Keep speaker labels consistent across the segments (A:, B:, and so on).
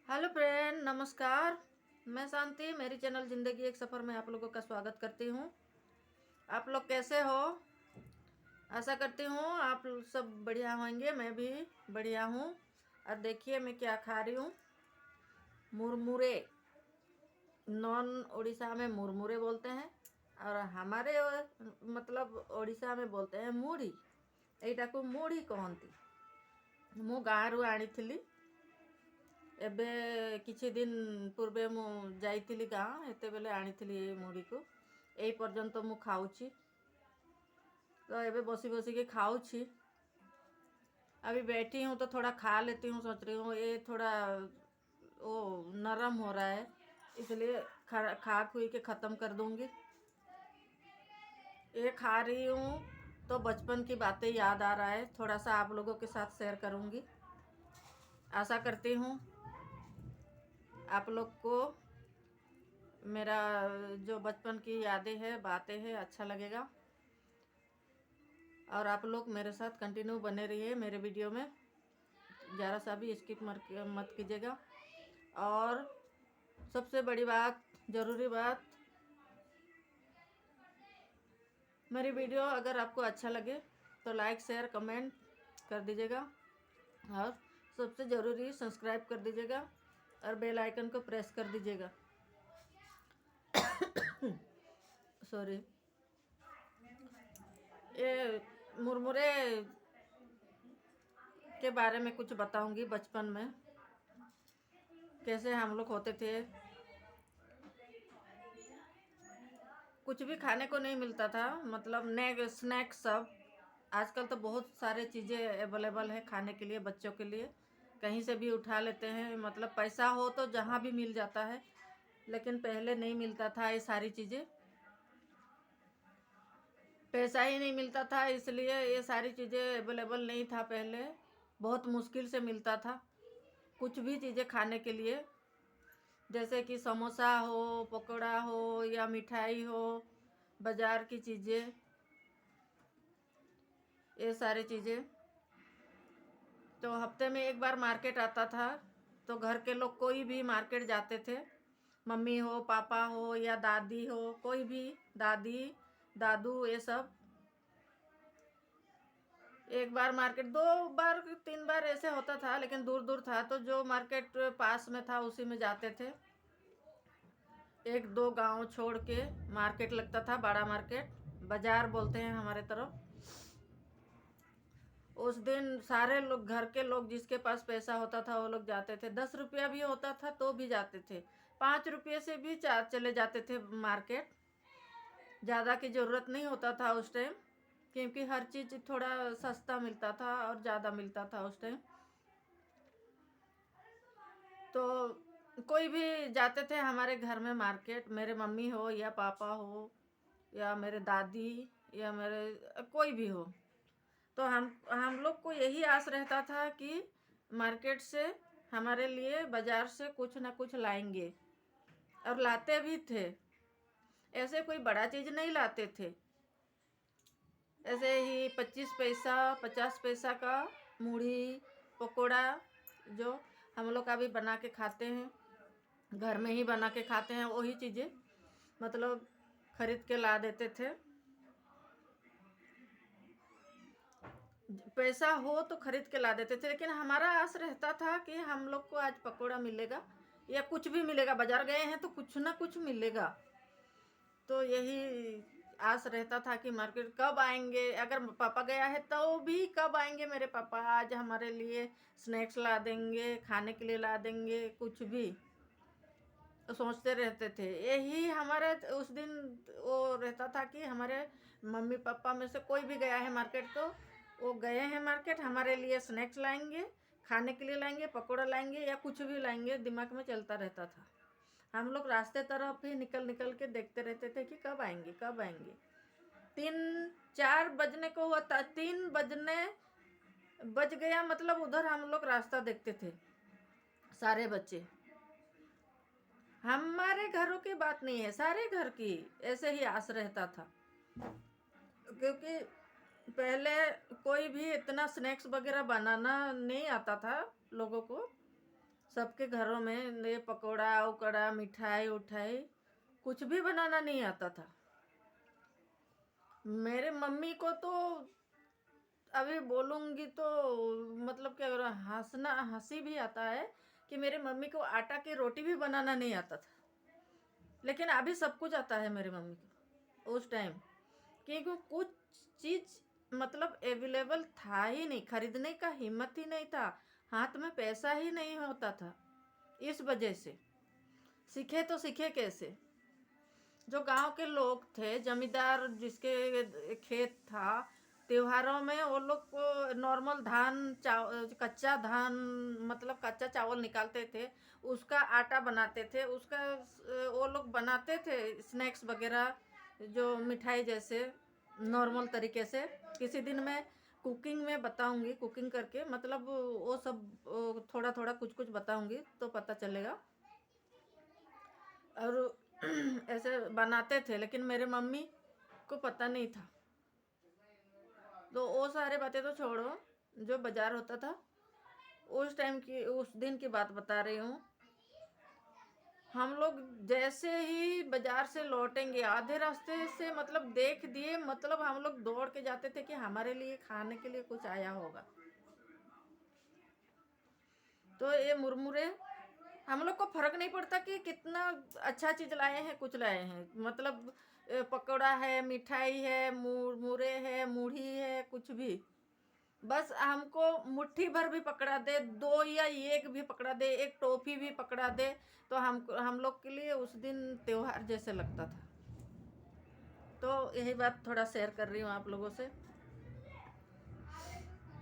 A: Hello friend, नमस्कार। मैं शांति मेरी चैनल ज़िंदगी एक सफ़र में आप लोगों का स्वागत करती हूँ। आप लोग कैसे हो? आशा करती हूँ आप सब बढ़िया होंगे। मैं भी बढ़िया हूँ। और देखिए मैं क्या खा रही हूँ। मुरमुरे। नॉन उड़ीसा में मुरमुरे बोलते हैं और हमारे मतलब ओडिशा में बोलते हैं मुढ़ी। एटा को मुढ़ी कहती। मु गाँव आनी एबे किछि दिन पूर्वे मु जाइथिली गाँ एते बेले आनिथिली मुढ़ी को एई पर्यंत मु खाऊची। तो एबे बसी बसी के खाऊची। अभी बैठी हूँ तो थोड़ा खा लेती हूँ। सोच रही हूँ ये थोड़ा वो नरम हो रहा है, इसलिए खा खुई के ख़त्म कर दूँगी। ये खा रही हूँ तो बचपन की बातें याद आ रहा है, थोड़ा सा आप लोगों के साथ शेयर करूँगी। आशा करती हूँ आप लोग को मेरा जो बचपन की यादें हैं, बातें हैं, अच्छा लगेगा। और आप लोग मेरे साथ कंटिन्यू बने रहिए मेरे वीडियो में, ज़रा सा भी स्किप मत कीजिएगा। और सबसे बड़ी बात, ज़रूरी बात, मेरी वीडियो अगर आपको अच्छा लगे तो लाइक शेयर कमेंट कर दीजिएगा और सबसे ज़रूरी सब्सक्राइब कर दीजिएगा और बेल आइकन को प्रेस कर दीजिएगा। सॉरी। ये मुरमुरे के बारे में कुछ बताऊंगी। बचपन में कैसे हम लोग होते थे, कुछ भी खाने को नहीं मिलता था, मतलब स्नैक्स सब। आजकल तो बहुत सारे चीज़ें अवेलेबल है खाने के लिए, बच्चों के लिए कहीं से भी उठा लेते हैं। मतलब पैसा हो तो जहाँ भी मिल जाता है, लेकिन पहले नहीं मिलता था ये सारी चीज़ें। पैसा ही नहीं मिलता था, इसलिए ये सारी चीज़ें अवेलेबल नहीं था। पहले बहुत मुश्किल से मिलता था कुछ भी चीज़ें खाने के लिए, जैसे कि समोसा हो, पकौड़ा हो या मिठाई हो, बाज़ार की चीज़ें, ये सारी चीज़ें। तो हफ्ते में एक बार मार्केट आता था, तो घर के लोग कोई भी मार्केट जाते थे, मम्मी हो, पापा हो या दादी हो, कोई भी, दादी दादू, ये सब। एक बार मार्केट, 2 बार 3 बार ऐसे होता था, लेकिन दूर दूर था तो जो मार्केट पास में था उसी में जाते थे। 1-2 गांव छोड़ के मार्केट लगता था, बड़ा मार्केट, बाजार बोलते हैं हमारे तरफ। उस दिन सारे लोग, घर के लोग, जिसके पास पैसा होता था वो लोग जाते थे। 10 रुपया भी होता था तो भी जाते थे, 5 रुपये से भी चले जाते थे मार्केट। ज़्यादा की ज़रूरत नहीं होता था उस टाइम, क्योंकि हर चीज़ थोड़ा सस्ता मिलता था और ज़्यादा मिलता था उस टाइम। तो कोई भी जाते थे हमारे घर में मार्केट, मेरे मम्मी हो या पापा हो या मेरे दादी या मेरे कोई भी हो, तो हम लोग को यही आस रहता था कि मार्केट से हमारे लिए, बाज़ार से कुछ ना कुछ लाएंगे, और लाते भी थे। ऐसे कोई बड़ा चीज़ नहीं लाते थे, ऐसे ही 25 पैसा 50 पैसा का मुढ़ी, पकोड़ा, जो हम लोग अभी बना के खाते हैं, घर में ही बना के खाते हैं, वही चीज़ें मतलब खरीद के ला देते थे। पैसा हो तो खरीद के ला देते थे, लेकिन हमारा आस रहता था कि हम लोग को आज पकोड़ा मिलेगा या कुछ भी मिलेगा, बाजार गए हैं तो कुछ ना कुछ मिलेगा। तो यही आस रहता था कि मार्केट कब आएंगे, अगर पापा गया है तो भी कब आएंगे मेरे पापा, आज हमारे लिए स्नैक्स ला देंगे, खाने के लिए ला देंगे, कुछ भी। तो सोचते रहते थे, यही हमारे उस दिन वो रहता था कि हमारे मम्मी पापा में से कोई भी गया है मार्केट तो वो गए हैं मार्केट, हमारे लिए स्नैक्स लाएंगे, खाने के लिए लाएंगे, पकौड़ा लाएंगे या कुछ भी लाएंगे, दिमाग में चलता रहता था। हम लोग रास्ते तरफ ही निकल निकल के देखते रहते थे कि कब आएंगे कब आएंगे। 3-4 बजने को हुआ था, 3 बजने बज गया, मतलब उधर हम लोग रास्ता देखते थे सारे बच्चे। हमारे घरों की बात नहीं है, सारे घर की ऐसे ही आस रहता था, क्योंकि पहले कोई भी इतना स्नैक्स वगैरह बनाना नहीं आता था लोगों को। सबके घरों में ये पकोड़ा उकड़ा मिठाई उठाई कुछ भी बनाना नहीं आता था। मेरे मम्मी को तो अभी बोलूँगी तो मतलब क्या करो, हंसना हंसी भी आता है कि मेरे मम्मी को आटा की रोटी भी बनाना नहीं आता था। लेकिन अभी सब कुछ आता है मेरी मम्मी को उस टाइम, क्योंकि कुछ चीज़ मतलब अवेलेबल था ही नहीं, खरीदने का हिम्मत ही नहीं था, हाथ में पैसा ही नहीं होता था। इस वजह से सीखे तो सीखे कैसे? जो गांव के लोग थे, जमींदार जिसके खेत था, त्योहारों में वो लोग को नॉर्मल धान कच्चा धान मतलब कच्चा चावल निकालते थे, उसका आटा बनाते थे, उसका वो लोग बनाते थे स्नैक्स वगैरह, जो मिठाई जैसे नॉर्मल तरीके से। किसी दिन मैं कुकिंग में बताऊंगी, कुकिंग करके मतलब वो सब थोड़ा थोड़ा कुछ कुछ बताऊंगी तो पता चलेगा। और ऐसे बनाते थे, लेकिन मेरे मम्मी को पता नहीं था। तो वो सारे बातें तो छोड़ो, जो बाजार होता था उस टाइम की, उस दिन की बात बता रही हूँ। हम लोग जैसे ही बाजार से लौटेंगे आधे रास्ते से मतलब देख दिए, मतलब हम लोग दौड़ के जाते थे कि हमारे लिए खाने के लिए कुछ आया होगा। तो ये मुरमुरे हम लोग को फर्क नहीं पड़ता कि कितना अच्छा चीज लाए हैं, कुछ लाए हैं, मतलब पकौड़ा है, मिठाई है, मुरमुरे है, मूढ़ी है, कुछ भी, बस हमको मुट्ठी भर भी पकड़ा दे, दो या एक भी पकड़ा दे, एक टोफी भी पकड़ा दे, तो हम लोग के लिए उस दिन त्योहार जैसे लगता था। तो यही बात थोड़ा शेयर कर रही हूँ आप लोगों से।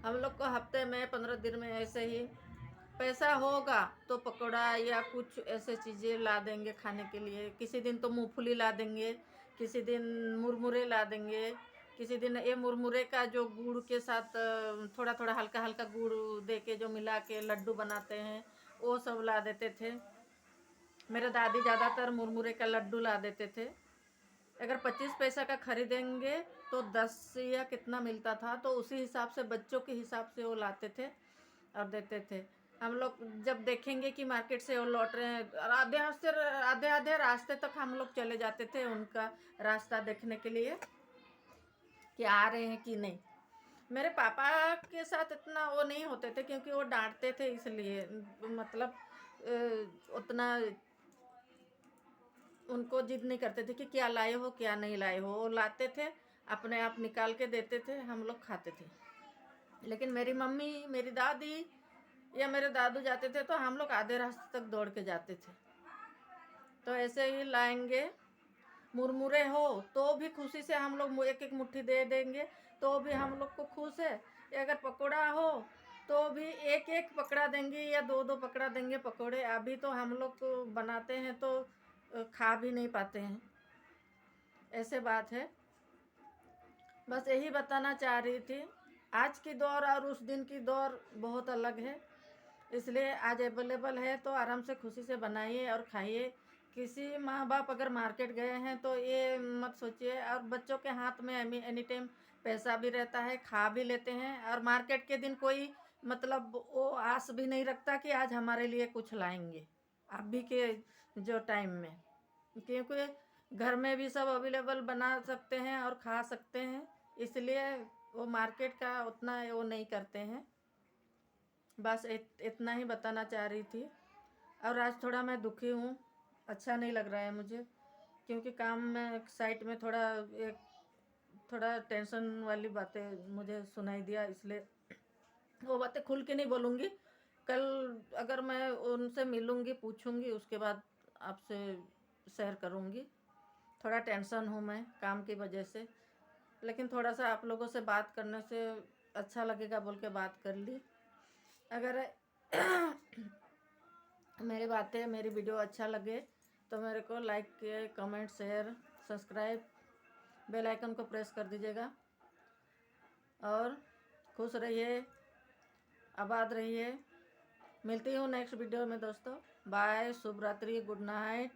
A: हम लोग को हफ्ते में 15 दिन में ऐसे ही पैसा होगा तो पकौड़ा या कुछ ऐसे चीज़ें ला देंगे खाने के लिए। किसी दिन तो मूंगफली ला देंगे, किसी दिन मुरमुरे ला देंगे, किसी दिन ये मुरमुरे का जो गुड़ के साथ थोड़ा थोड़ा हल्का हल्का गुड़ दे के जो मिला के लड्डू बनाते हैं, वो सब ला देते थे। मेरे दादी ज़्यादातर मुरमुरे का लड्डू ला देते थे। अगर 25 पैसा का खरीदेंगे तो 10 या कितना मिलता था, तो उसी हिसाब से बच्चों के हिसाब से वो लाते थे और देते थे। हम लोग जब देखेंगे कि मार्केट से वो लौट रहे हैं, आधे आधे रास्ते तक हम लोग चले जाते थे उनका रास्ता देखने के लिए कि आ रहे हैं कि नहीं। मेरे पापा के साथ इतना वो नहीं होते थे, क्योंकि वो डांटते थे, इसलिए मतलब उतना उनको जिद नहीं करते थे कि क्या लाए हो क्या नहीं लाए हो। वो लाते थे, अपने आप निकाल के देते थे, हम लोग खाते थे। लेकिन मेरी मम्मी, मेरी दादी या मेरे दादू जाते थे तो हम लोग आधे रास्ते तक दौड़ के जाते थे। तो ऐसे ही लाएंगे, मुरमुरे हो तो भी खुशी से हम लोग एक एक मुट्ठी दे देंगे, तो भी हम लोग को खुश है। अगर पकौड़ा हो तो भी एक एक पकड़ा देंगे या दो दो पकड़ा देंगे पकौड़े। अभी तो हम लोग बनाते हैं तो खा भी नहीं पाते हैं, ऐसे बात है। बस यही बताना चाह रही थी। आज की दौर और उस दिन की दौर बहुत अलग है, इसलिए आज अवेलेबल है तो आराम से खुशी से बनाइए और खाइए। किसी माँ बाप अगर मार्केट गए हैं तो ये मत सोचिए, और बच्चों के हाथ में एनी टाइम पैसा भी रहता है, खा भी लेते हैं, और मार्केट के दिन कोई मतलब वो आस भी नहीं रखता कि आज हमारे लिए कुछ लाएंगे अभी के जो टाइम में, क्योंकि घर में भी सब अवेलेबल बना सकते हैं और खा सकते हैं, इसलिए वो मार्केट का उतना वो नहीं करते हैं। बस इतना ही बताना चाह रही थी। और आज थोड़ा मैं दुखी हूँ, अच्छा नहीं लग रहा है मुझे, क्योंकि काम में साइट में थोड़ा टेंशन वाली बातें मुझे सुनाई दिया, इसलिए वो बातें खुल के नहीं बोलूँगी। कल अगर मैं उनसे मिलूँगी, पूछूँगी, उसके बाद आपसे शेयर करूँगी। थोड़ा टेंशन हूँ मैं काम की वजह से, लेकिन थोड़ा सा आप लोगों से बात करने से अच्छा लगेगा बोल के बात कर ली। अगर मेरी बातें, मेरी वीडियो अच्छा लगे तो मेरे को like, comment, share, subscribe, bell icon को प्रेस कर दीजिएगा। और खुश रहिए, आबाद रहिए। मिलती हूँ नेक्स्ट वीडियो में दोस्तों। बाय, शुभ रात्रि, गुड नाइट।